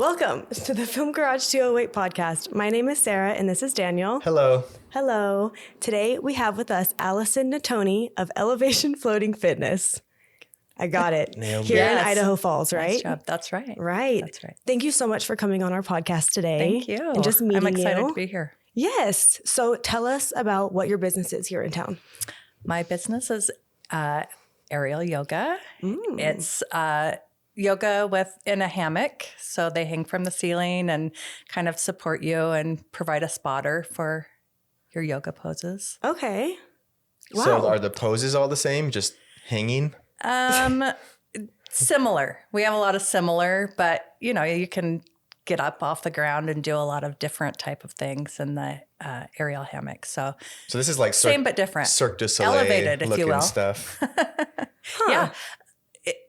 Welcome to the Film Garage 208 podcast. My name is Sarah, and this is Daniel. Hello. Hello. Today we have with us Alyson Natoni of Elevation Floating Fitness. I got it. Nailed it. Here in Yes. Idaho Falls, right? Nice job. That's right. Right. That's right. Thank you so much for coming on our podcast today. Thank you. And just meeting I'm excited you. to be here. Yes. So tell us about what your business is here in town. My business is aerial yoga. It's yoga in a hammock. So they hang from the ceiling and kind of support you and provide a spotter for your yoga poses. Okay. Wow. So are the poses all the same, just hanging? Similar. We have a lot of similar, but you can get up off the ground and do a lot of different type of things in the aerial hammock. So this is like same but different. Cirque du Soleil Elevated, if you looking will. stuff. Yeah,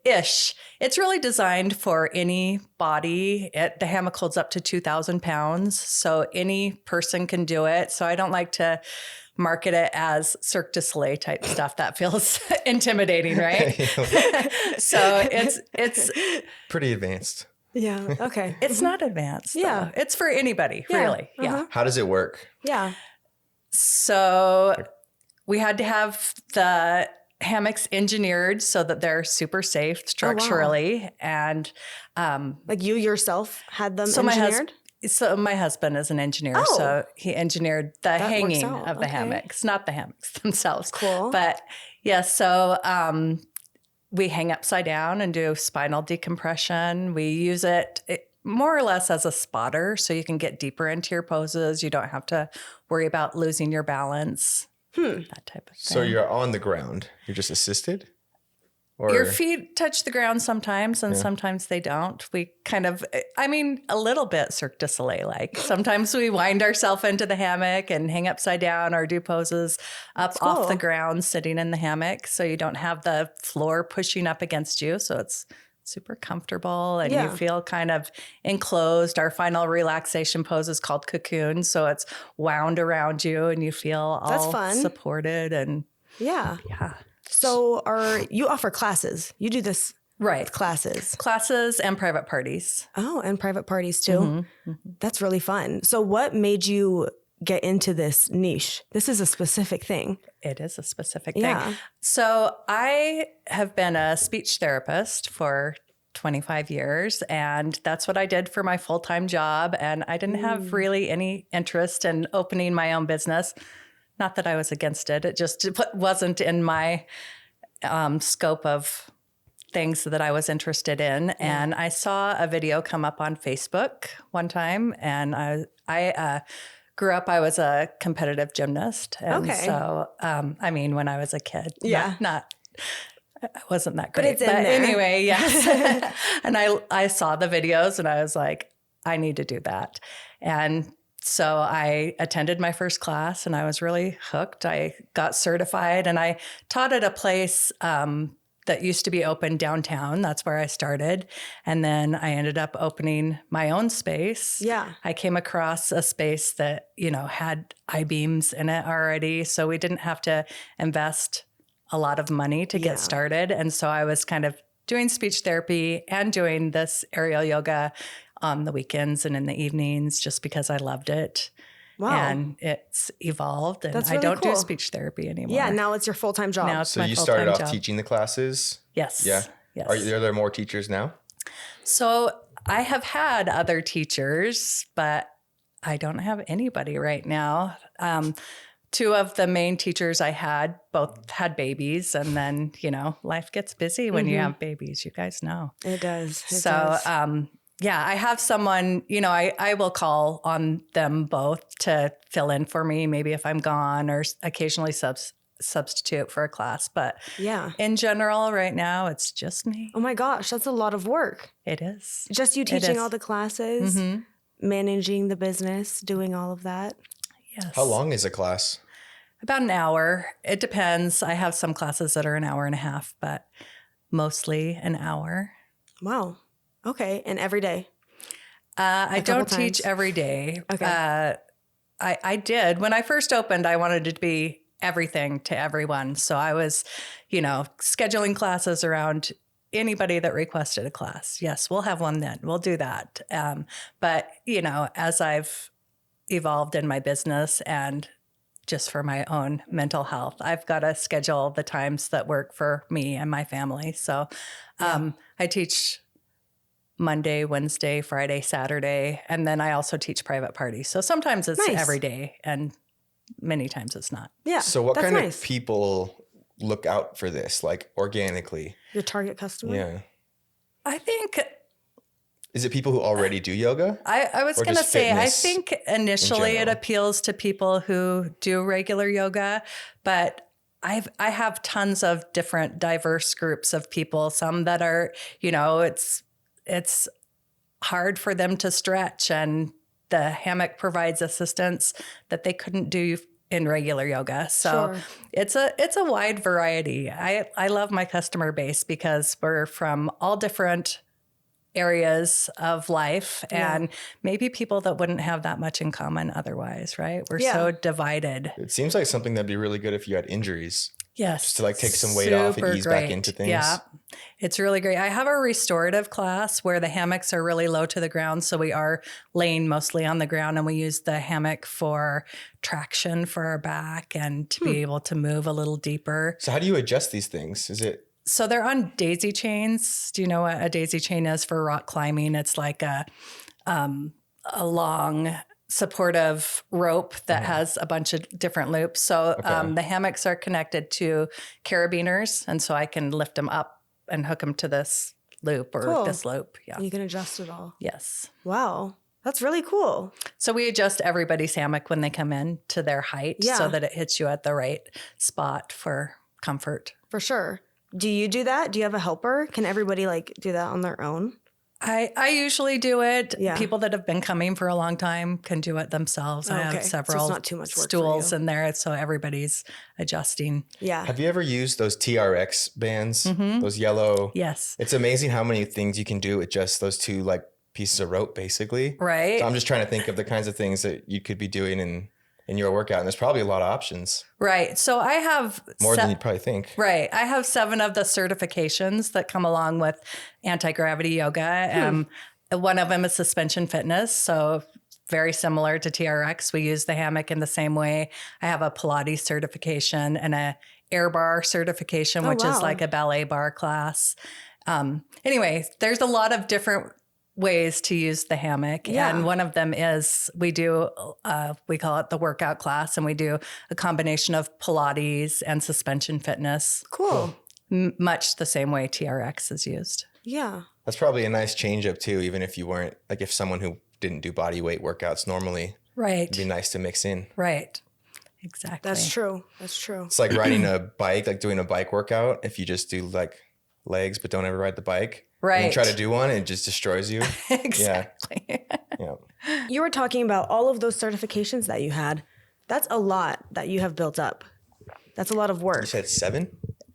ish. It's really designed for any body. The hammock holds up to 2,000 pounds, so any person can do it. So I don't like to market it as Cirque du Soleil type stuff. That feels intimidating, right? So it's Pretty advanced. Yeah. Okay. it's not advanced. Yeah. Though. It's for anybody, Yeah. really. Yeah. Uh-huh. How does it work? Yeah. So we had to have the hammocks engineered so that they're super safe structurally. And Like you yourself had them so engineered? my husband is an engineer, Oh. so he engineered the That works hanging out. of the Okay. hammocks, not the hammocks themselves. Cool. But yeah, so we hang upside down and do spinal decompression. We use it more or less as a spotter, so you can get deeper into your poses. You don't have to worry about losing your balance. That type of thing. So you're on the ground. You're just assisted? Or Your feet touch the ground sometimes, and sometimes they don't. We kind of, a little bit Cirque du Soleil like. Sometimes we wind ourselves into the hammock and hang upside down or do poses up cool. off the ground, sitting in the hammock. So you don't have the floor pushing up against you. So it's super comfortable and Yeah. you feel kind of enclosed. Our final relaxation pose is called cocoon. So it's wound around you and you feel That's all fun. supported and Yeah. yeah. So you offer classes. You do this Right. with classes. Classes and private parties. Oh, and private parties too. That's really fun. So what made you get into this niche? This is a specific thing. It is a specific Yeah. thing. So I have been a speech therapist for 25 years, and that's what I did for my full-time job. And I didn't have really any interest in opening my own business. Not that I was against it. It just wasn't in my scope of things that I was interested in. And I saw a video come up on Facebook one time, and I grew up, I was a competitive gymnast. And Okay. so, when I was a kid, Yeah. I wasn't that But great. it's in there. Anyway, yes. And I saw the videos and I was like, I need to do that. And so I attended my first class and I was really hooked. I got certified and I taught at a place that used to be open downtown. That's where I started. And then I ended up opening my own space. Yeah. I came across a space that, had I-beams in it already. So we didn't have to invest a lot of money to get started. And so I was kind of doing speech therapy and doing this aerial yoga on the weekends and in the evenings just because I loved it. Wow. And it's evolved and That's I really don't cool. do speech therapy anymore. Yeah. Now it's your full-time job. Now it's So my you started full-time off job. teaching the classes? Yes. Yeah. Yes. Are there more teachers now? So I have had other teachers, but I don't have anybody right now. Two of the main teachers I had both had babies, and then, life gets busy when you have babies, you guys know. It does. It So, does. I have someone, I will call on them both to fill in for me, maybe if I'm gone, or occasionally substitute for a class. But Yeah. in general, right now, it's just me. Oh my gosh, that's a lot of work. It is. Just you It teaching is. all the classes, Mm-hmm. managing the business, doing all of that. Yes. How long is a class? About an hour. It depends. I have some classes that are an hour and a half, but mostly an hour. Wow. Okay. And every day. I couple don't teach times? every day. Okay. I did. When I first opened, I wanted it to be everything to everyone. So I was, scheduling classes around anybody that requested a class. Yes, we'll have one then. We'll do that. But, you know, as I've evolved in my business and just for my own mental health, I've got to schedule the times that work for me and my family. So I teach Monday, Wednesday, Friday, Saturday, and then I also teach private parties. So sometimes it's every day and many times it's not. Yeah. So what kind of people look out for this, like organically? Your target customer? Yeah. I think... Is it people who already do yoga? I was going to say, I think initially it appeals to people who do regular yoga, but I have tons of different diverse groups of people. Some that are, you know, it's hard for them to stretch, and the hammock provides assistance that they couldn't do in regular yoga. So it's a wide variety. I love my customer base because we're from all different areas of life and maybe people that wouldn't have that much in common otherwise, right? We're so divided. It seems like something that'd be really good if you had injuries. Yes. Just to like take some weight off and ease back into things. Yeah. It's really great. I have a restorative class where the hammocks are really low to the ground. So we are laying mostly on the ground, and we use the hammock for traction for our back and to be able to move a little deeper. So how do you adjust these things? Is it... So they're on daisy chains. Do you know what a daisy chain is for rock climbing? It's like a long supportive rope that has a bunch of different loops. So the hammocks are connected to carabiners, and so I can lift them up and hook them to this loop or this loop. Yeah, you can adjust it all. Yes. Wow, that's really cool. So we adjust everybody's hammock when they come in to their height so that it hits you at the right spot for comfort. For sure. Do you do that? Do you have a helper? Can everybody like do that on their own? I usually do it. Yeah. People that have been coming for a long time can do it themselves. I have several it's not too much work stools in there, so everybody's adjusting. Yeah. Have you ever used those TRX bands? Those yellow? Yes. It's amazing how many things you can do with just those two like pieces of rope, basically. Right. So I'm just trying to think of the kinds of things that you could be doing in your workout, and there's probably a lot of options. Right. So I have more than you'd probably think. Right. I have 7 of the certifications that come along with anti-gravity yoga. One of them is suspension fitness. So very similar to TRX. We use the hammock in the same way. I have a Pilates certification and a air bar certification, which is like a ballet bar class. Anyway, there's a lot of different ways to use the hammock. Yeah. And one of them is we call it the workout class, and we do a combination of Pilates and suspension fitness. Cool. Much the same way TRX is used. Yeah. That's probably a nice change up too, even if you weren't, like if someone who didn't do body weight workouts normally. Right. It'd be nice to mix in. Right. Exactly. That's true. That's true. It's like riding a bike, like doing a bike workout. If you just do like legs, but don't ever ride the bike. Right. And you try to do one, and it just destroys you. Exactly. Yeah. You were talking about all of those certifications that you had. That's a lot that you have built up. That's a lot of work. You said 7?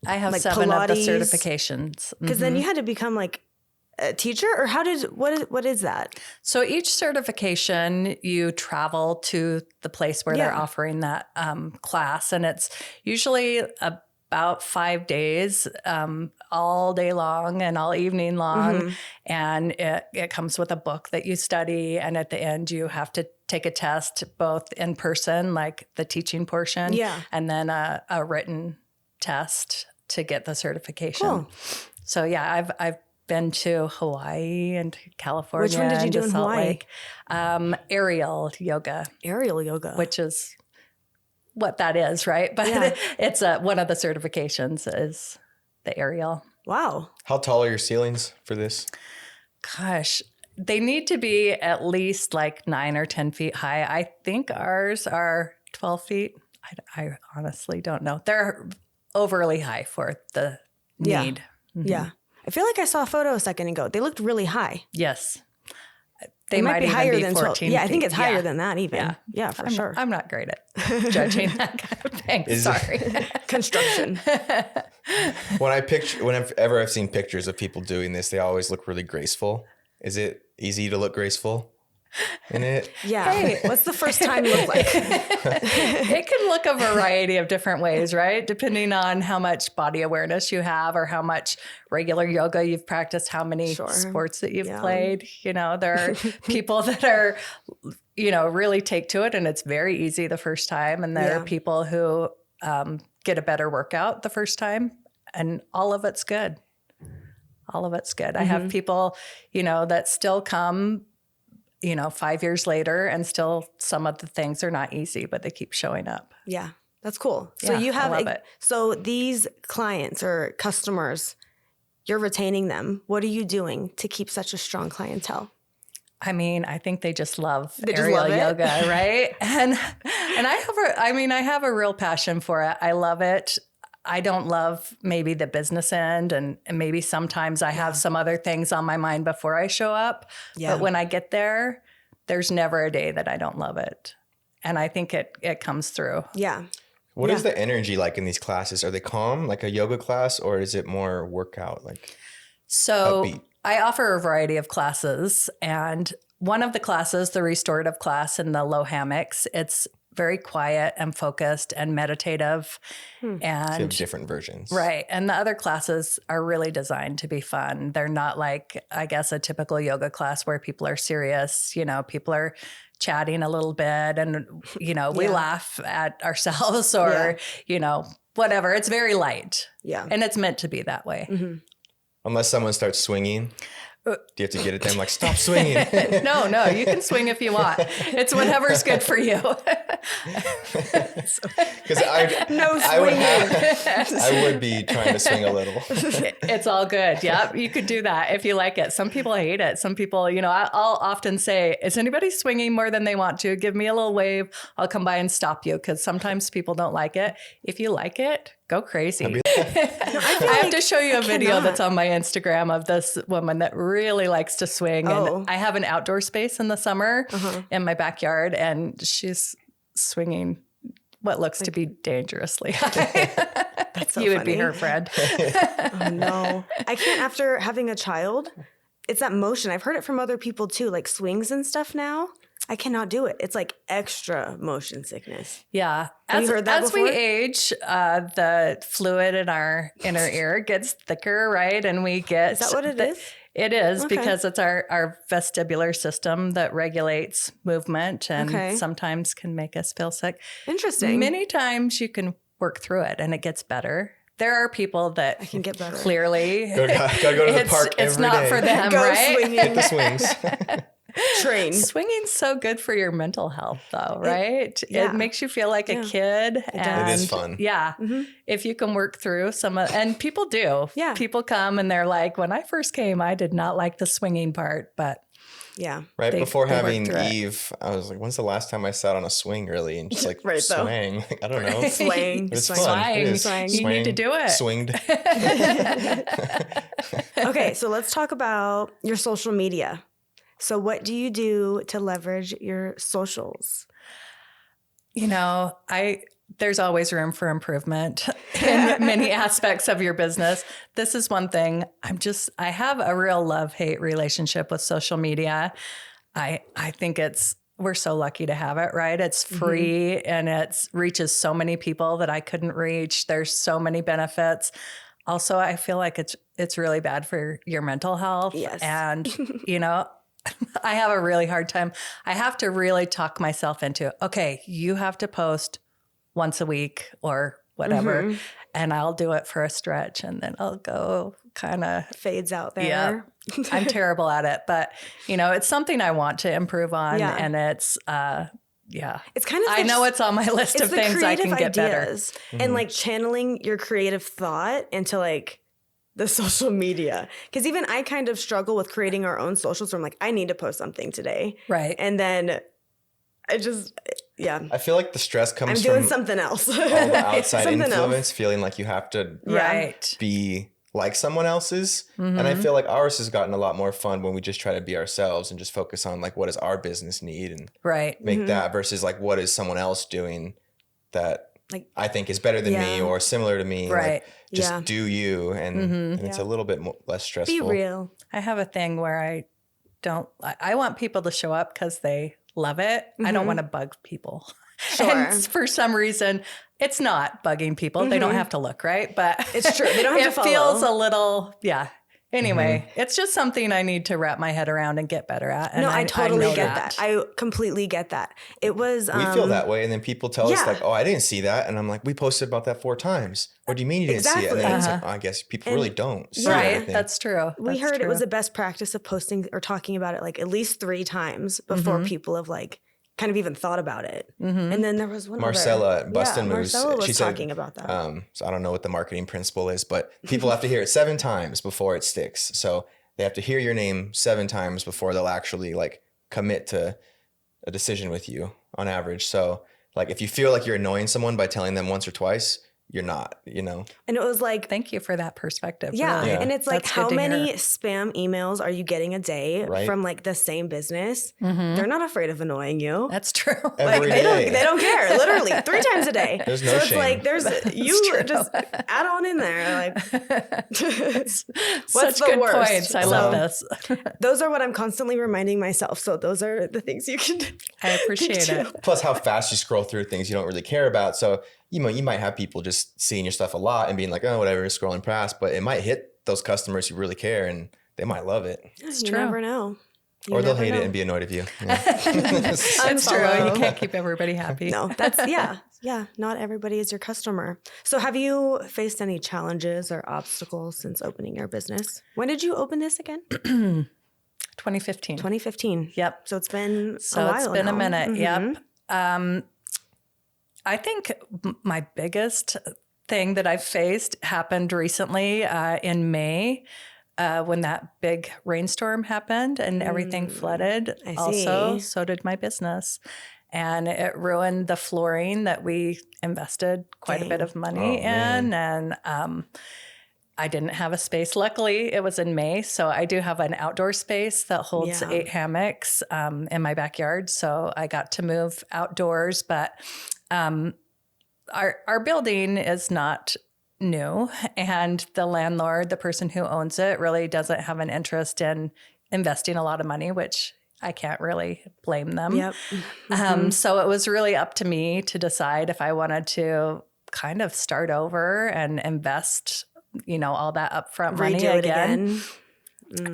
I have like 7 Pilates, of the certifications. Because then you had to become like a teacher, or what is that? So each certification, you travel to the place where they're offering that class, and it's usually about 5 days, all day long and all evening long. And it comes with a book that you study. And at the end, you have to take a test, both in person, like the teaching portion, and then a written test to get the certification. Cool. So yeah, I've been to Hawaii and California. Which one did you do in Salt Hawaii? Lake. Aerial yoga. Aerial yoga. Which is what that is, right? But it's one of the certifications is the aerial. Wow. How tall are your ceilings for this? Gosh, they need to be at least like 9 or 10 feet high. I think ours are 12 feet. I honestly don't know. They're overly high for the need. Yeah. I feel like I saw a photo a second ago. They looked really high. Yes. They might be higher even than 14 feet. Yeah, I think it's higher yeah. than that even. Yeah, for sure. I'm not great at judging that kind of thing. Sorry. Construction. Whenever I've seen pictures of people doing this, they always look really graceful. Is it easy to look graceful? in it. Yeah. Hey. What's the first time look like? It can look a variety of different ways, right? Depending on how much body awareness you have or how much regular yoga you've practiced, how many sports that you've played. You know, there are people that are, you know, really take to it and it's very easy the first time. And there are people who get a better workout the first time, and all of it's good. All of it's good. I have people, you know, that still come, you know, 5 years later, and still some of the things are not easy, but they keep showing up. Yeah, that's cool. So you have, so these clients or customers, you're retaining them. What are you doing to keep such a strong clientele? I mean, I think they just love aerial yoga, right? And I have a real passion for it. I love it. I don't love maybe the business end, and maybe sometimes I have some other things on my mind before I show up. Yeah. But when I get there, there's never a day that I don't love it. And I think it comes through. Yeah. What is the energy like in these classes? Are they calm, like a yoga class, or is it more workout, like upbeat? I offer a variety of classes, and one of the classes, the restorative class in the low hammocks, it's very quiet and focused and meditative. And so you have different versions. Right. And the other classes are really designed to be fun. They're not like, I guess, a typical yoga class where people are serious. You know, people are chatting a little bit and, you know, we laugh at ourselves or, you know, whatever. It's very light. Yeah. And it's meant to be that way. Mm-hmm. Unless someone starts swinging. Do you have to get at them like, stop swinging? No, you can swing if you want. It's whatever's good for you. Because I would be trying to swing a little. It's all good. Yeah, you could do that if you like it. Some people hate it. Some people, you know, I'll often say, is anybody swinging more than they want to? Give me a little wave. I'll come by and stop you, because sometimes people don't like it. If you like it, go crazy. I have to show you a video that's on my Instagram of this woman that really likes to swing. And I have an outdoor space in the summer in my backyard, and she's swinging what looks to be dangerously high. That's so you would be her friend. Oh, no. I can't, after having a child, it's that motion. I've heard it from other people too, like swings and stuff now. I cannot do it. It's like extra motion sickness. Yeah. Have you heard that before? As we age, the fluid in our inner ear gets thicker, right? And we get... Is that what it is? It is, because it's our vestibular system that regulates movement and sometimes can make us feel sick. Interesting. Many times you can work through it and it gets better. There are people that I can get better. Clearly... Gotta go to the park every day. It's not for them, right? Swinging. Hit the swings. Train. Swinging's so good for your mental health, though, right? It makes you feel like a kid. It is fun. Yeah. Mm-hmm. If you can work through and people do. Yeah. People come and they're like, when I first came, I did not like the swinging part, but right before having Eve, I was like, when's the last time I sat on a swing really and just like swang? Like, I don't know. Swang. It's fun. Swang. You need to do it. Swinged. Okay, so let's talk about your social media. So what do you do to leverage your socials? You know, there's always room for improvement in many aspects of your business. This is one thing. I have a real love-hate relationship with social media. I think we're so lucky to have it, right? It's free and it reaches so many people that I couldn't reach. There's so many benefits. Also, I feel like it's really bad for your mental health. Yes. And, you know, I have a really hard time. I have to really talk myself into, okay, you have to post once a week or whatever, and I'll do it for a stretch, and then I'll go kind of fades out there. Yeah, I'm terrible at it, but you know, it's something I want to improve on, and it's it's kind of. I know it's on my list of things I can get better, and like channeling your creative thought into like the social media. Because even I kind of struggle with creating our own socials. So I'm like, I need to post something today. Right. And then I just, I feel like the stress comes I'm doing from something else. all the outside influence, feeling like you have to be like someone else's. And I feel like ours has gotten a lot more fun when we just try to be ourselves and just focus on like, what does our business need and make that versus like, what is someone else doing that like I think is better than me or similar to me. Right. Like, just do you. And it's a little bit less stressful. Be real. I have a thing where I want people to show up because they love it. I don't want to bug people. Sure. And for some reason, it's not bugging people. They don't have to look, right? But it's true. They don't have to follow. It feels a little, Anyway, it's just something I need to wrap my head around and get better at. And no, I totally get that. I completely get that. It was... we feel that way, and then people tell us like, oh, I didn't see that. And I'm like, we posted about that 4 times. What do you mean you didn't see it? And then it's like, oh, I guess people really don't see right. That's true. We heard it was a best practice of posting or talking about it like at least 3 times before people have like kind of even thought about it. And then there was one Marcella at Bustin' Moose. Marcella was she talking said, about that. So I don't know what the marketing principle is, but people have to hear it 7 times before it sticks. So they have to hear your name 7 times before they'll actually like commit to a decision with you on average. So like if you feel like you're annoying someone by telling them once or twice, you're not, you know? And it was like... Thank you for that perspective. Yeah. Really. And it's like, That's how many spam emails are you getting a day from like the same business? They're not afraid of annoying you. That's true. Every like day. they don't care. Literally 3 times a day. There's no so it's shame. like you just add on in there. Like what's Such the good worst? points. I love this. Those are what I'm constantly reminding myself. So those are the things you can do. I appreciate it. Plus how fast you scroll through things you don't really care about. So you might have people just seeing your stuff a lot and being like, oh, whatever, scrolling past. But it might hit those customers who really care and they might love it. You never know. Or they'll hate it and be annoyed of you. Yeah. It's true. You can't keep everybody happy. No, that's, yeah. Not everybody is your customer. So have you faced any challenges or obstacles since opening your business? When did you open this again? 2015. 2015. Yep. So it's been So a while it's been now. a minute. Yep. I think my biggest thing that I've faced happened recently in May when that big rainstorm happened and everything flooded. I Also, see. so did my business. And it ruined the flooring that we invested quite a bit of money in. And I didn't have a space. Luckily, it was in May. So I do have an outdoor space that holds 8 hammocks in my backyard. So I got to move outdoors. But our building is not new. And the landlord, the person who owns it, really doesn't have an interest in investing a lot of money, which I can't really blame them. Yep. So it was really up to me to decide if I wanted to kind of start over and invest, all that upfront money Redo it again.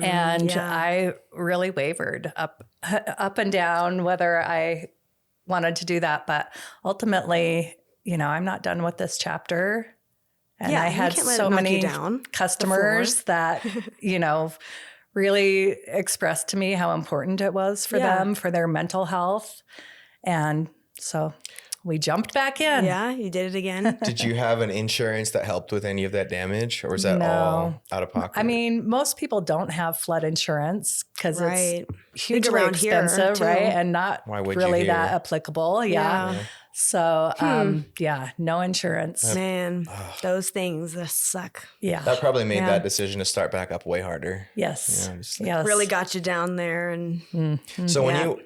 And yeah. I really wavered up and down whether I wanted to do that. But ultimately, I'm not done with this chapter. And I had so many customers that, really expressed to me how important it was for them, for their mental health. And so we jumped back in. Yeah, you did it again. Did you have an insurance that helped with any of that damage, or was that all out of pocket? I mean, most people don't have flood insurance because it's hugely around expensive, here, right? And not really that applicable. Yeah. So, no insurance. Man, those things suck. Yeah. That probably made that decision to start back up way harder. Yes. Yes. Really got you down there. And So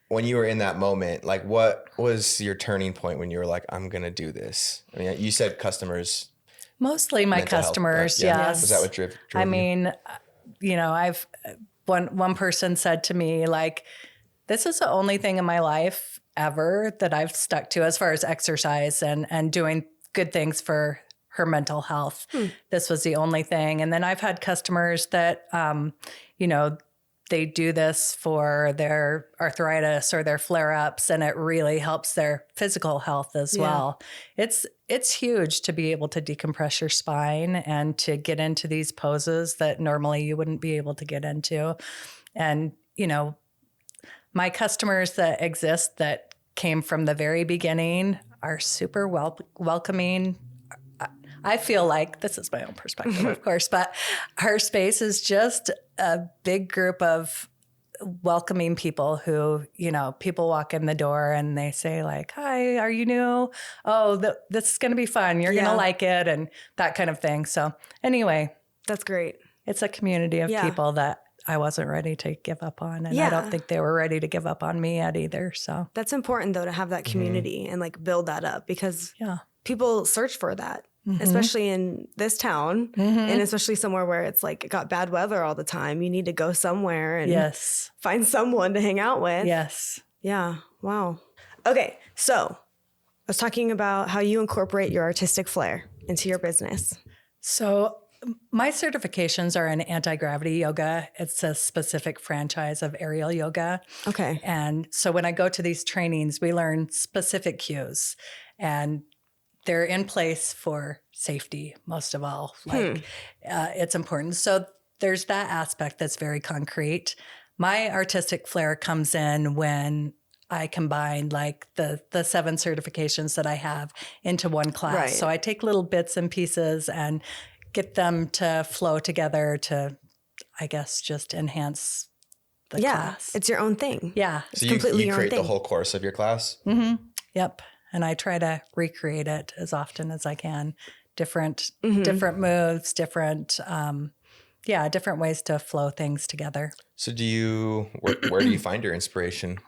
when you were in that moment, like what was your turning point when you were like, I'm going to do this? I mean, you said customers. Mostly my customers. Yes. Was that what drove I you? mean, I've one person said to me, like, this is the only thing in my life ever that I've stuck to as far as exercise and doing good things for her mental health. This was the only thing. And then I've had customers that, they do this for their arthritis or their flare-ups, and it really helps their physical health as well. It's huge to be able to decompress your spine and to get into these poses that normally you wouldn't be able to get into. And, my customers that exist that came from the very beginning are super welcoming. I feel like, this is my own perspective, of course, but our space is just a big group of welcoming people who, people walk in the door and they say like, hi, are you new? Oh, this is going to be fun. You're going to like it, and that kind of thing. So anyway. That's great. It's a community of people that I wasn't ready to give up on. And I don't think they were ready to give up on me yet either. So that's important though, to have that community and like build that up, because people search for that. especially in this town, and especially somewhere where it's like it got bad weather all the time. You need to go somewhere and find someone to hang out with. Yes. Yeah. Wow. Okay. So I was talking about how you incorporate your artistic flair into your business. So my certifications are in anti-gravity yoga. It's a specific franchise of aerial yoga. Okay. And so when I go to these trainings, we learn specific cues, and they're in place for safety, most of all. It's important. So there's that aspect that's very concrete. My artistic flair comes in when I combine like the 7 certifications that I have into one class. Right. So I take little bits and pieces and get them to flow together to, I guess, just enhance the class. It's your own thing. Yeah. It's so completely you your create own thing. the whole course of your class? Yep. And I try to recreate it as often as I can. Different moves, different ways to flow things together. So where do you find your inspiration?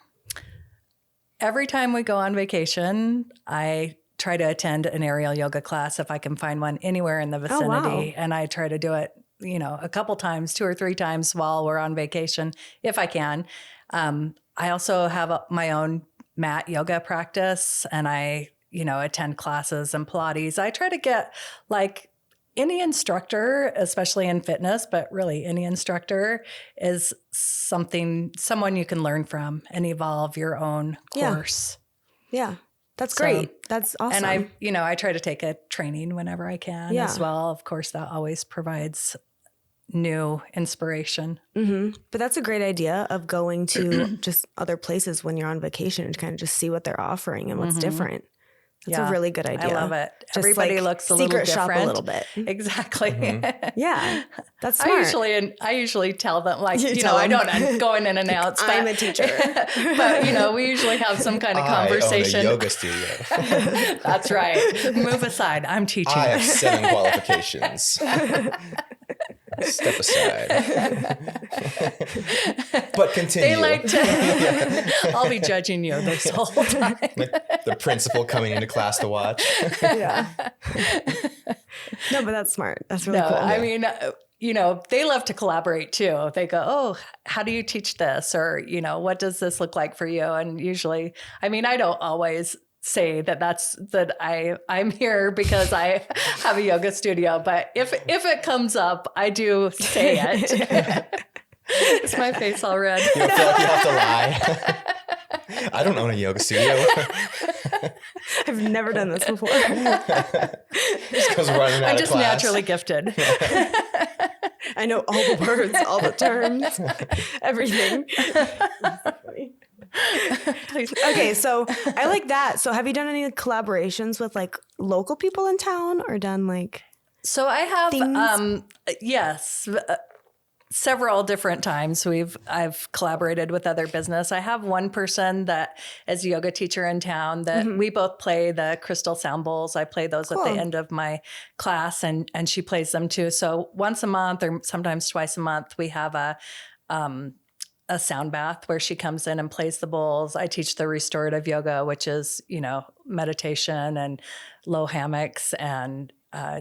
Every time we go on vacation, I try to attend an aerial yoga class if I can find one anywhere in the vicinity. wow. And I try to do it, a couple times, 2 or 3 times while we're on vacation, if I can. I also have my own mat yoga practice, and I, attend classes and Pilates. I try to get like any instructor, especially in fitness, but really any instructor is someone you can learn from and evolve your own course. Yeah. That's great. That's awesome. And I try to take a training whenever I can as well. Of course, that always provides new inspiration. But that's a great idea of going to just other places when you're on vacation and kind of just see what they're offering and what's different. That's a really good idea. I love it. Just Everybody looks a little different. Secret shop a little bit. Exactly. Yeah, that's smart. I usually tell them, like, tell I them. don't go in and announce. I'm a teacher. But, we usually have some kind of conversation. I own a yoga studio. That's right. Move aside. I'm teaching. I have 7 qualifications. Step aside. But continue. They like to. I'll be judging you this whole time. Like the principal coming into class to watch. Yeah. No, but that's smart. That's really cool. I mean, they love to collaborate too. They go, "Oh, how do you teach this?" Or, what does this look like for you? And usually, I don't always say that I'm here because I have a yoga studio, but if it comes up, I do say it. Is my face all red? You don't feel like you have to lie. I don't own a yoga studio. I've never done this before. Just goes running out I'm of just class. naturally gifted. I know all the words, all the terms, everything. That's funny. Okay, so I like that. So have you done any collaborations with like local people in town or done like So I have, things? yes, several different times I've collaborated with other business. I have one person that is a yoga teacher in town that we both play the crystal sound bowls. I play those at the end of my class, and she plays them too. So once a month or sometimes twice a month, we have a sound bath where she comes in and plays the bowls. I teach the restorative yoga, which is, meditation and low hammocks and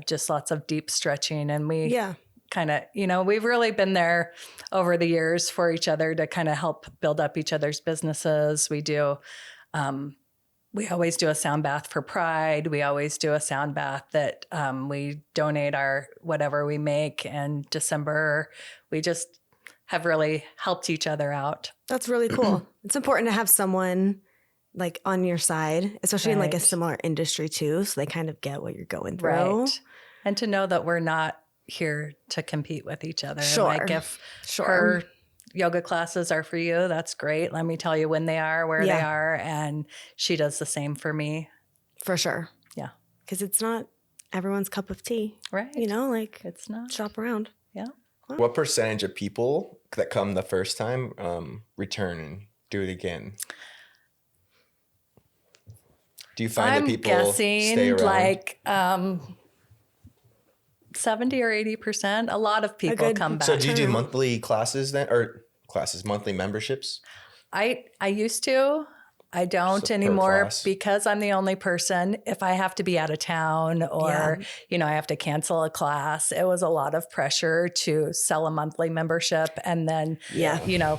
just lots of deep stretching. And we kind of, we've really been there over the years for each other to kind of help build up each other's businesses. We always do a sound bath for Pride. We always do a sound bath that we donate our whatever we make in December. We just have really helped each other out. That's really cool. It's important to have someone like on your side, especially in like a similar industry too, so they kind of get what you're going through. Right. And to know that we're not here to compete with each other. Sure. Like if her yoga classes are for you, that's great. Let me tell you when they are, where they are. And she does the same for me. For sure. Yeah. Because it's not everyone's cup of tea. Right. Like it's not. shop around. Yeah. What percentage of people that come the first time return and do it again? Do you find that people stay around? Like 70 or 80%. A lot of people come back. So do you do monthly classes then, or monthly memberships? I used to. I don't anymore because I'm the only person. If I have to be out of town or, I have to cancel a class, it was a lot of pressure to sell a monthly membership and then,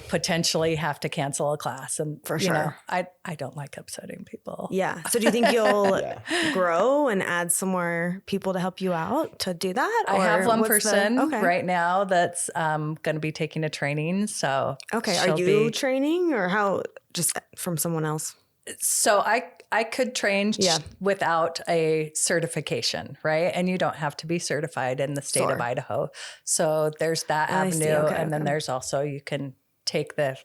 potentially have to cancel a class. And for sure, I don't like upsetting people. Yeah. So do you think you'll grow and add some more people to help you out to do that? I have one person right now that's going to be taking a training. So are you training or how? Just from someone else? So I could train without a certification, right? And you don't have to be certified in the state of Idaho. So there's that avenue. And then there's also, you can take the,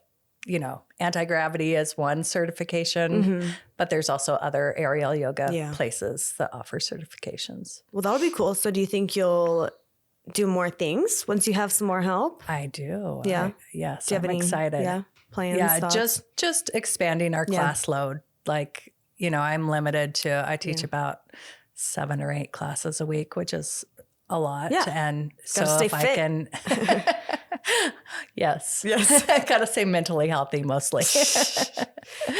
anti-gravity as one certification, but there's also other aerial yoga places that offer certifications. Well, that would be cool. So do you think you'll do more things once you have some more help? I do. Yeah. Yes. Do you have any excited. Yeah. Plans, yeah, thoughts? just expanding our class load. Like, I'm limited to, I teach about 7 or 8 classes a week, which is a lot. Yeah. And gotta so stay if fit. I can, yes. Gotta stay mentally healthy mostly.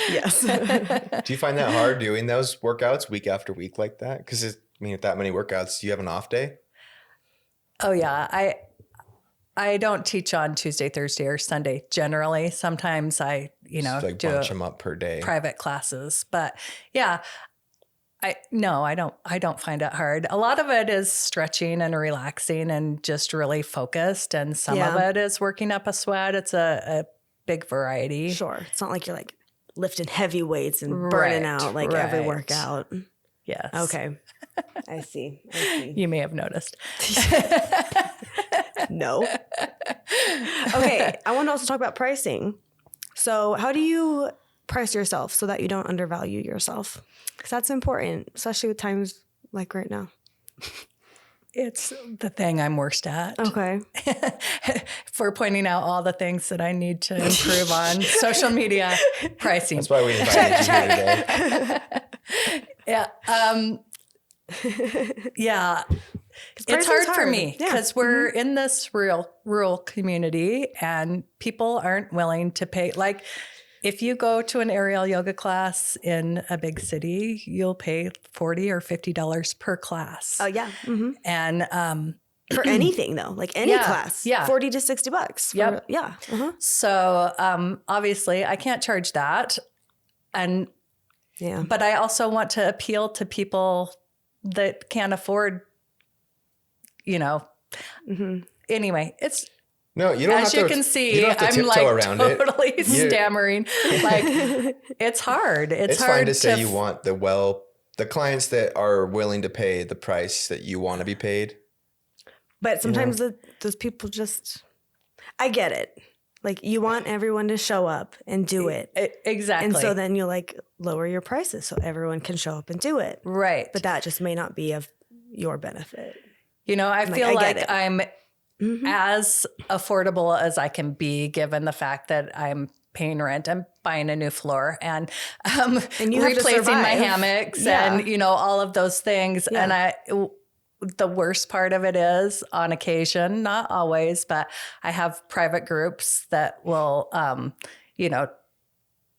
Yes. Do you find that hard doing those workouts week after week like that? Because with that many workouts, do you have an off day? Oh yeah. I don't teach on Tuesday, Thursday, or Sunday generally. Sometimes I, do bunch them up per day. Private classes. But yeah, I don't find it hard. A lot of it is stretching and relaxing and just really focused. And some of it is working up a sweat. It's a big variety. Sure. It's not like you're like lifting heavy weights and burning out like every workout. Yes. Okay. I see. You may have noticed. No. Okay. I want to also talk about pricing. So how do you price yourself so that you don't undervalue yourself? Because that's important, especially with times like right now. It's the thing I'm worst at. Okay. For pointing out all the things that I need to improve on social media pricing. That's why we invited you here today. Yeah. Yeah. It's hard for me because we're in this rural community and people aren't willing to pay. Like if you go to an aerial yoga class in a big city, you'll pay $40 or $50 per class. Oh yeah. Mm-hmm. And for anything though, like any class, $40 to $60. Yep. Yeah. Uh-huh. So obviously I can't charge that. And but I also want to appeal to people that can't afford, anyway, it's, no, you don't as have you to, can see, you don't have to I'm like around totally stammering. Like it's hard. It's hard fine to say you want the clients that are willing to pay the price that you want to be paid. But sometimes those people just, I get it. Like you want everyone to show up and do it. Exactly. And so then you like lower your prices so everyone can show up and do it. Right. But that just may not be of your benefit. I feel like I'm as affordable as I can be given the fact that I'm paying rent, I'm buying a new floor and you replacing my hammocks and, all of those things. Yeah. And the worst part of it is on occasion, not always, but I have private groups that will,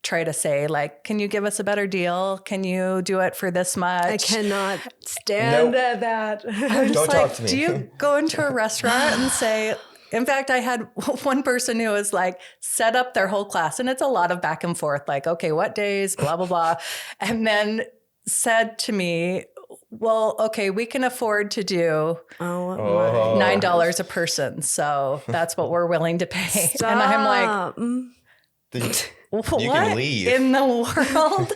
try to say like, can you give us a better deal? Can you do it for this much? I cannot stand that. I'm Don't talk to me. Do you go into a restaurant and say, in fact, I had one person who was like set up their whole class and it's a lot of back and forth, like, okay, what days, blah, blah, blah. And then said to me, well, okay, we can afford to do $9 a person. So that's what we're willing to pay. Stop. And I'm like, what you can leave. in the world?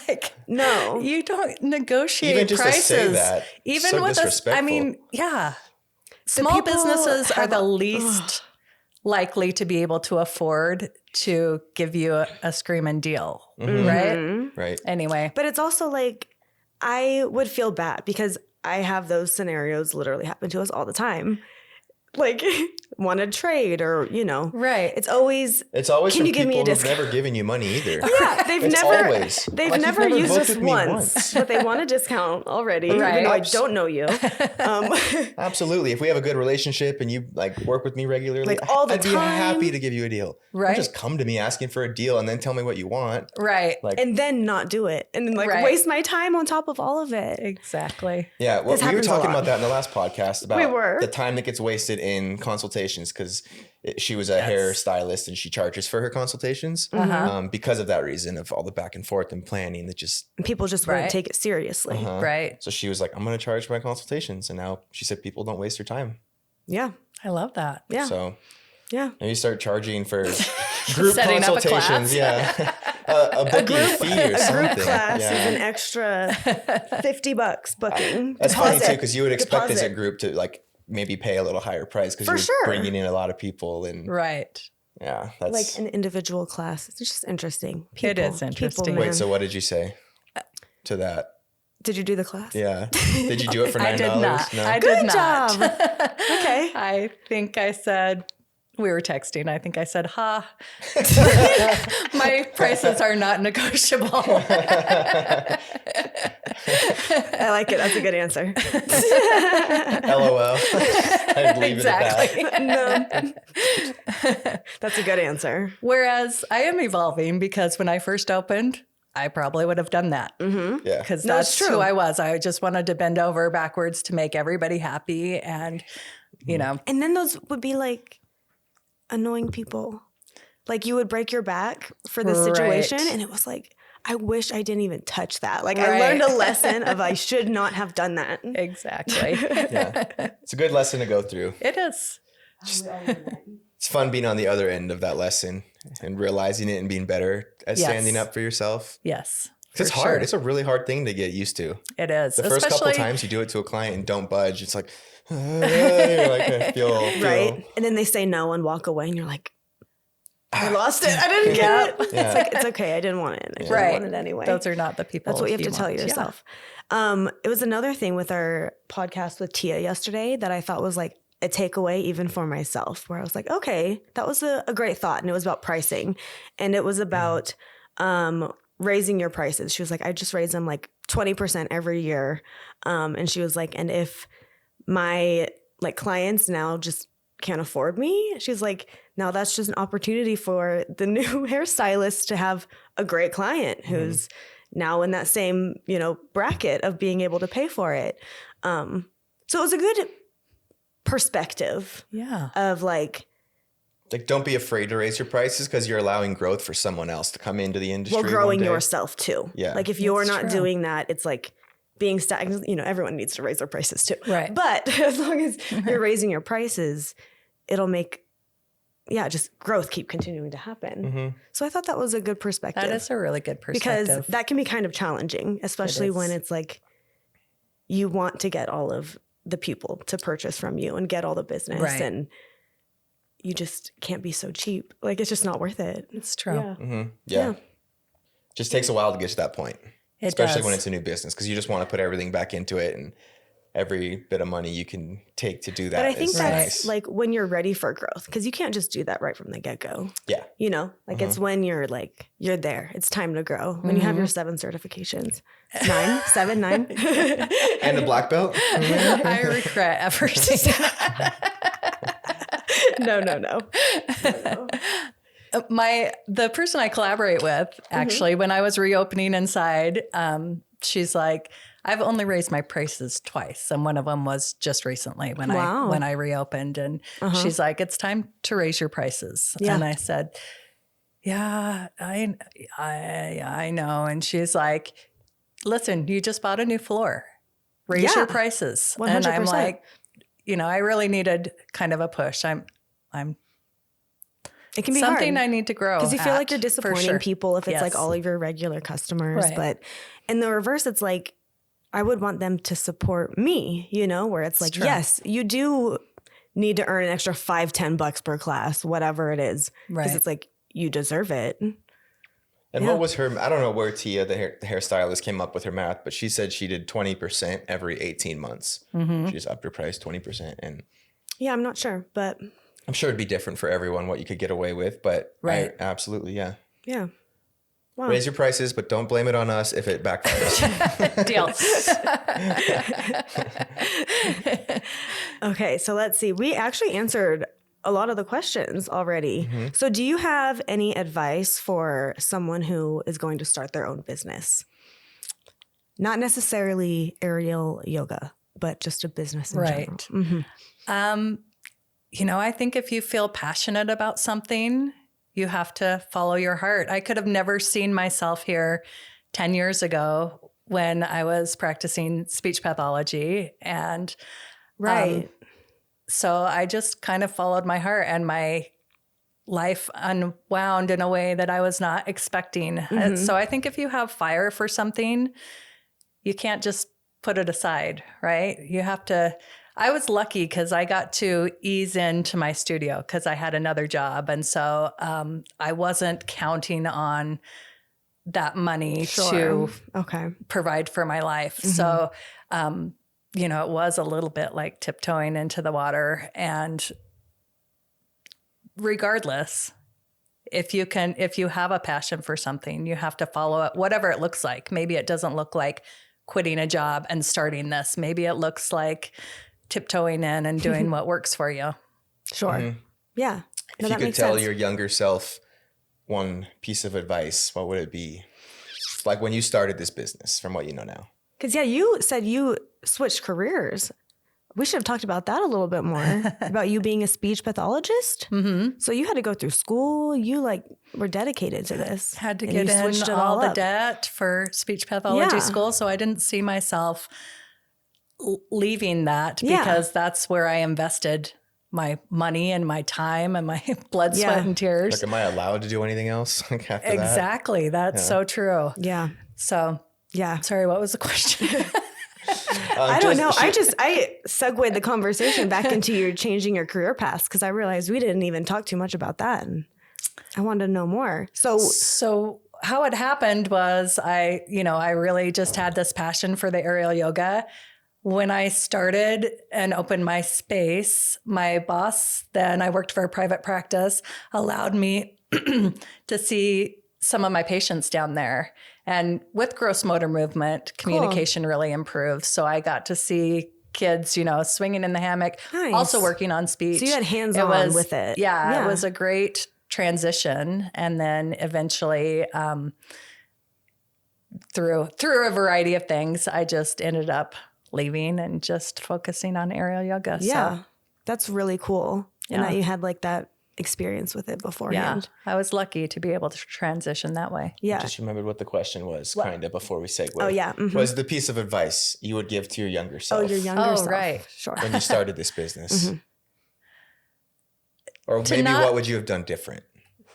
Like, no, you don't negotiate even just prices. To say that, even so with us, I mean, small businesses are the least likely to be able to afford to give you a screaming deal, right? Right. Anyway, but it's also like I would feel bad because I have those scenarios literally happen to us all the time. Like want to trade or, you know. Right. It's always can you give me a who've discount? never given you money either. Yeah, they've never Like, never used voted us me once, but they want a discount already, Right. even though I don't know you. Absolutely. If we have a good relationship and you like work with me regularly, Like all the I'd be time. happy to give you a deal. Right. Don't just come to me asking for a deal and then tell me what you want. Right. Like, And then not do it and then like waste my time on top of all of it. Exactly. yeah, well, This we were happens a talking lot. about that in the last podcast about We were. the time that gets wasted in consultations because she was a hairstylist and she charges for her consultations because of that reason of all the back and forth and planning that just People just won't take it seriously. Right. So she was like, I'm going to charge my consultations. And now she said, people don't waste their time. Yeah. I love that. Yeah. So Yeah. maybe start charging for group Setting up a consultations. class. Yeah. A booking fee or A something. group class Yeah. is an extra $50 booking. That's funny too, Deposit. because you would expect as a Deposit. group to like maybe pay a little higher price because For you're sure. bringing in a lot of people and Right. yeah, that's Like an individual class. It's just interesting. It is interesting. man. Wait, so what did you say to that? Did you do the class? Yeah, did you do it for $9? I did not. No. I Good did not. job. Okay. I think I said, we were texting. I think I said, my prices are not negotiable. I like it. That's a good answer. LOL. I'd leave Exactly. it at that. No. That's a good answer. Whereas I am evolving because when I first opened, I probably would have done that Yeah. because No, it's that's true. who I was. I just wanted to bend over backwards to make everybody happy. And, you know, And then those would be like annoying people. Like you would break your back for the situation. Right. And it was like, I wish I didn't even touch that. Like I Right. learned a lesson of I should not have done that. exactly. Yeah. It's a good lesson to go through. It is. It's fun being on the other end of that lesson and realizing it and being better at Yes. standing up for yourself. Yes. It's for hard. sure. It's a really hard thing to get used to. It is. The first couple Especially- times you do it to a client and don't budge, it's like, you're like I feel Right. And then they say no and walk away and you're like, I lost it. I didn't get it. Yeah. It's like, it's okay. I didn't want it. I didn't Right. want it anyway. Those are not the people. That's what you have to tell want. Yeah. yourself. It was another thing with our podcast with Tia yesterday that I thought was like a takeaway even for myself, where I was like, okay, that was a great thought. And it was about pricing. And it was about raising your prices. She was like, I just raise them like 20% every year. And she was like, and if my like clients now just can't afford me, she's like, now that's just an opportunity for the new hairstylist to have a great client who's now in that same, you know, bracket of being able to pay for it. So it was a good perspective Yeah. of like don't be afraid to raise your prices because you're allowing growth for someone else to come into the industry. well, growing one day. yourself too. Yeah. Like if you're That's not true. doing that, it's like being stagnant. You know, everyone needs to raise their prices too. Right. But as long as you're raising your prices, it'll make, just growth keep continuing to happen. So I thought that was a good perspective. That is a really good perspective. because that can be kind of challenging, especially when it's like you want to get all of the people to purchase from you and get all the business Right. and you just can't be so cheap. Like it's just not worth it. It's true. Yeah. Yeah. Just takes a while to get to that point. It Especially does. when it's a new business because you just want to put everything back into it and every bit of money you can take to do that. But I think is that's nice. like when you're ready for growth, because you can't just do that right from the get-go. Yeah. You know, like it's when you're like, you're there. It's time to grow. When you have your 7 certifications, 9, 7, 9. And a black belt. I regret ever saying that. No. The person I collaborate with, actually, when I was reopening inside, she's like, I've only raised my prices twice. And one of them was just recently when Wow. I reopened. And she's like, it's time to raise your prices. Yeah. And I said, yeah, I know. And she's like, listen, you just bought a new floor. Raise your Yeah. prices. 100%. And I'm like, you know, I really needed kind of a push. I'm It can be something hard. I need to grow. Because you feel like you're for disappointing sure. people if it's like Yes. all of your regular customers. Right. But in the reverse, it's like, I would want them to support me, you know, where it's like, true. yes, you do need to earn an extra $5-10 per class, whatever it is. Because Right. it's like, you deserve it. And what was her, I don't know where Tia, the hairstylist, came up with her math, but she said she did 20% every 18 months. She just upped her price 20%. And Yeah, I'm not sure, but I'm sure it'd be different for everyone what you could get away with, but absolutely, yeah. Yeah. Wow. Raise your prices, but don't blame it on us if it backfires. Deal. Okay, so let's see. We actually answered a lot of the questions already. Mm-hmm. So do you have any advice for someone who is going to start their own business? Not necessarily aerial yoga, but just a business in general. Mm-hmm. I think if you feel passionate about something, you have to follow your heart. I could have never seen myself here 10 years ago when I was practicing speech pathology. And so I just kind of followed my heart, and my life unwound in a way that I was not expecting. Mm-hmm. So I think if you have fire for something, you can't just put it aside, right? You have to. I was lucky because I got to ease into my studio because I had another job. And so I wasn't counting on that money to provide for my life. Mm-hmm. So, it was a little bit like tiptoeing into the water. And regardless, if you have a passion for something, you have to follow it, whatever it looks like. Maybe it doesn't look like quitting a job and starting this. Maybe it looks like tiptoeing in and doing what works for you. Sure. Mm-hmm. Yeah. If you could tell your younger self one piece of advice, what would it be? Like when you started this business, from what you know now. Because you said you switched careers. We should have talked about that a little bit more, about you being a speech pathologist. Mm-hmm. So you had to go through school. You were dedicated to this. Had to get in all the debt for speech pathology school. So I didn't see myself leaving that because that's where I invested my money and my time and my blood, sweat, and tears. Am I allowed to do anything else after that? Exactly. That's so true. Yeah. So, sorry, what was the question? I don't know. I segued the conversation back into your changing your career paths because I realized we didn't even talk too much about that. And I wanted to know more. So how it happened was I really just had this passion for the aerial yoga. When I started and opened my space, my boss, then I worked for a private practice, allowed me to see some of my patients down there. And with gross motor movement, communication really improved. So I got to see kids, swinging in the hammock, also working on speech. So you had hands-on with it. Yeah, it was a great transition. And then eventually, through a variety of things, I just ended up leaving and just focusing on aerial yoga. Yeah, that's really cool. And that you had that experience with it beforehand. Yeah, I was lucky to be able to transition that way. Yeah. I just remembered what the question was kind of before we segue. Oh, yeah. Mm-hmm. Was the piece of advice you would give to your younger self? Oh, your younger self. Right. Sure. When you started this business. Mm-hmm. Or maybe what would you have done different?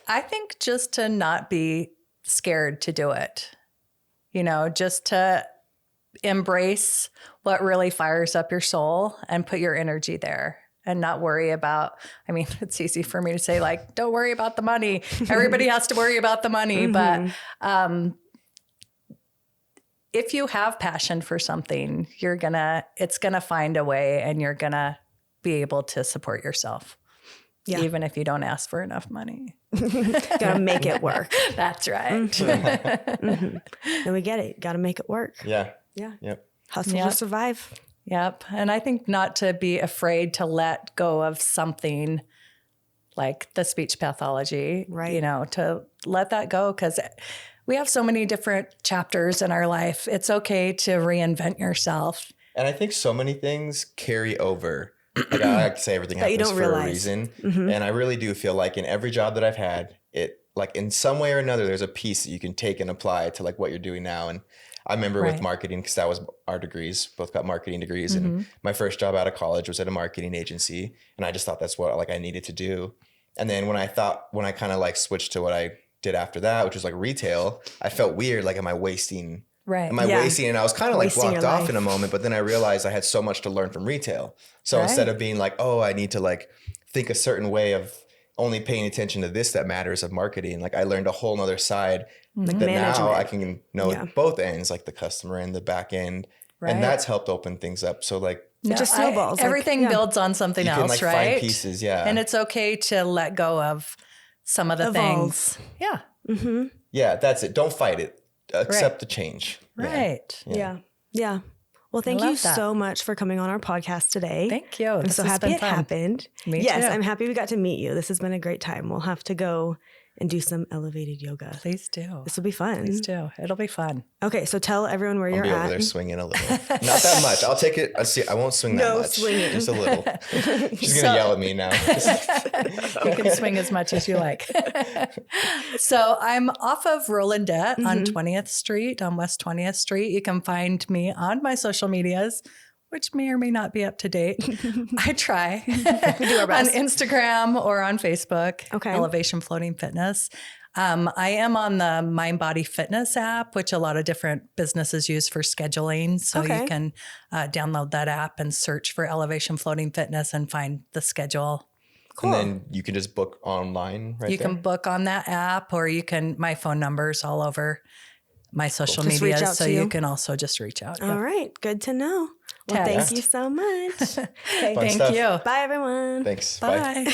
I think just to not be scared to do it. Just to embrace what really fires up your soul and put your energy there and not worry about, it's easy for me to say don't worry about the money. Everybody has to worry about the money. Mm-hmm. But if you have passion for something, it's going to find a way and you're going to be able to support yourself. Yeah. Even if you don't ask for enough money. Gotta make it work. That's right. Mm-hmm. Mm-hmm. And we get it. Gotta make it work. Yeah. Yeah. Yep. Hustle to survive. Yep. And I think not to be afraid to let go of something like the speech pathology, right? To let that go because we have so many different chapters in our life. It's okay to reinvent yourself. And I think so many things carry over. I like to say everything happens for a reason. Mm-hmm. And I really do feel like in every job that I've had, it in some way or another, there's a piece that you can take and apply to what you're doing now. And I remember with marketing, because that was our degrees, both got marketing degrees. Mm-hmm. And my first job out of college was at a marketing agency. And I just thought that's what I needed to do. And then when I kind of switched to what I did after that, which was retail, I felt weird. Am I wasting? Right. Am I wasting? And I was kind of blocked off in a moment, but then I realized I had so much to learn from retail. So instead of being I need to think a certain way of only paying attention to this that matters of marketing, I learned a whole nother side that now I can know both ends, the customer and the back end. Right. And that's helped open things up. So It just snowballs. Everything builds on something you else, can, right? Find pieces, yeah. And it's okay to let go of some of the things. Yeah. Mm-hmm. Yeah, that's it. Don't fight it. Accept the change. Right. Yeah. Well, thank you so much for coming on our podcast today. Thank you. I'm so happy it happened. Me too. I'm happy we got to meet you. This has been a great time. We'll have to go and do some elevated yoga. Please do. This will be fun. Please do. It'll be fun. Okay, so tell everyone where you're I'll be over at. there swinging a little. Not that much. I'll take it. I won't swing that much. Swinging. Just a little. She's going to yell at me now. You can swing as much as you like. So I'm off of Rolandette on 20th Street, on West 20th Street. You can find me on my social medias, which may or may not be up to date. I try. We do our best. On Instagram or on Facebook. Okay. Elevation Floating Fitness. I am on the Mind Body Fitness app, which a lot of different businesses use for scheduling. So you can download that app and search for Elevation Floating Fitness and find the schedule. Cool. And then you can just book online You can book on that app, or you can, my phone number's all over my social media. So you can also just reach out. All right. Good to know. Well, thank you so much. Okay, thank you. Bye, everyone. Thanks. Bye.